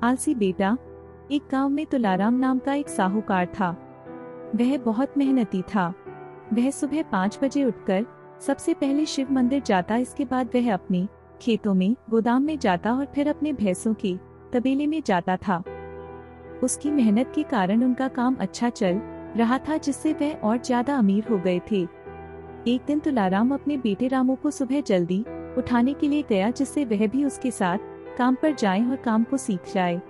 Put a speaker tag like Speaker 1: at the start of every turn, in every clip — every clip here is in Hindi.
Speaker 1: आलसी बेटा। एक गांव में तुलाराम नाम का एक साहूकार था। वह बहुत मेहनती था। वह सुबह 5 बजे उठकर सबसे पहले शिव मंदिर जाता, इसके बाद वह अपने खेतों में, गोदाम में जाता और फिर अपने भैंसों के तबेले में जाता था। उसकी मेहनत के कारण उनका काम अच्छा चल रहा था, जिससे वह और ज्यादा अमीर हो गए थे। एक दिन तुलाराम अपने बेटे रामू को सुबह जल्दी उठाने के लिए गया, जिससे वह भी उसके साथ काम पर जाए और काम को सीख जाए।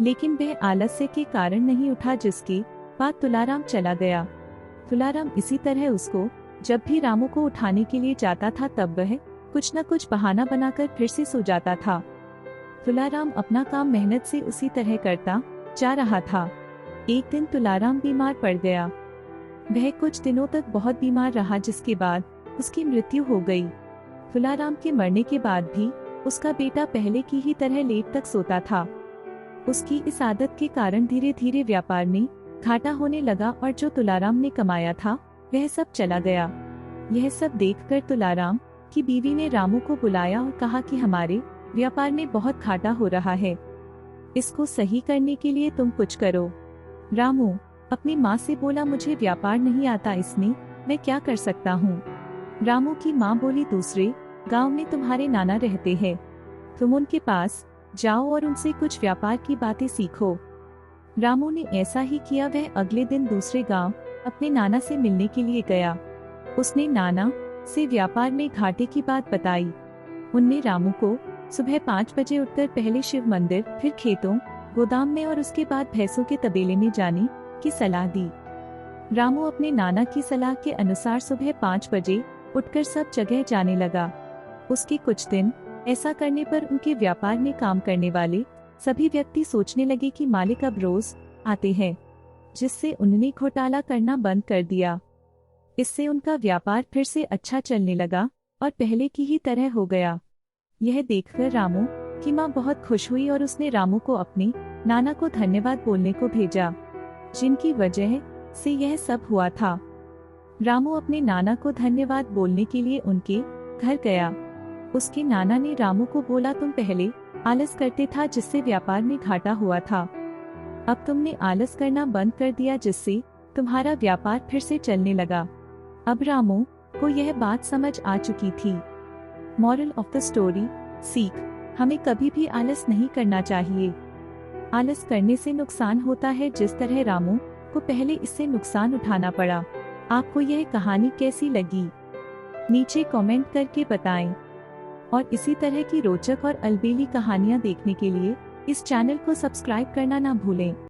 Speaker 1: लेकिन वह आलस्य के कारण नहीं उठा, जिसके बाद तुलाराम चला गया। तुलाराम इसी तरह उसको जब भी रामू को उठाने के लिए जाता था, तब वह कुछ न कुछ बहाना बनाकर फिर से सो जाता था। तुलाराम अपना काम मेहनत से उसी तरह करता जा रहा था। एक दिन तुलाराम बीमार पड़ गया। वह कुछ दिनों तक बहुत बीमार रहा, जिसके बाद उसकी मृत्यु हो गई। तुलाराम के मरने के बाद भी उसका बेटा पहले की ही तरह लेट तक सोता था। उसकी इस आदत के कारण धीरे धीरे व्यापार में घाटा होने लगा और जो तुलाराम ने कमाया था वह सब चला गया। यह सब देखकर तुलाराम की बीवी ने रामू को बुलाया और कहा कि हमारे व्यापार में बहुत घाटा हो रहा है, इसको सही करने के लिए तुम कुछ करो। रामू अपनी माँ से बोला, मुझे व्यापार नहीं आता, इसमें मैं क्या कर सकता हूँ। रामू की माँ बोली, दूसरे गांव में तुम्हारे नाना रहते हैं, तुम उनके पास जाओ और उनसे कुछ व्यापार की बातें सीखो। रामू ने ऐसा ही किया। वह अगले दिन दूसरे गांव अपने नाना से मिलने के लिए गया। उसने नाना से व्यापार में घाटे की बात बताई। उनने रामू को सुबह 5 बजे उठकर पहले शिव मंदिर, फिर खेतों, गोदाम में और उसके बाद भैंसों के तबेले में जाने की सलाह दी। रामू अपने नाना की सलाह के अनुसार सुबह 5 बजे उठकर सब जगह जाने लगा। उसके कुछ दिन ऐसा करने पर उनके व्यापार में काम करने वाले सभी व्यक्ति सोचने लगे कि मालिक अब रोज आते हैं, जिससे उन्होंने घोटाला करना बंद कर दिया। इससे उनका व्यापार फिर से अच्छा चलने लगा और पहले की ही तरह हो गया। यह देखकर रामू की माँ बहुत खुश हुई और उसने रामू को अपने नाना को धन्यवाद बोलने को भेजा, जिनकी वजह से यह सब हुआ था। रामू अपने नाना को धन्यवाद बोलने के लिए उनके घर गया। उसके नाना ने रामू को बोला, तुम पहले आलस करते था, जिससे व्यापार में घाटा हुआ था। अब तुमने आलस करना बंद कर दिया, जिससे तुम्हारा व्यापार फिर से चलने लगा। अब रामू को यह बात समझ आ चुकी थी। मॉरल ऑफ द स्टोरी, सीख, हमें कभी भी आलस नहीं करना चाहिए। आलस करने से नुकसान होता है, जिस तरह रामू को पहले इससे नुकसान उठाना पड़ा। आपको यह कहानी कैसी लगी, नीचे कमेंट करके बताएं। और इसी तरह की रोचक और अलबेली कहानियाँ देखने के लिए इस चैनल को सब्सक्राइब करना ना भूलें।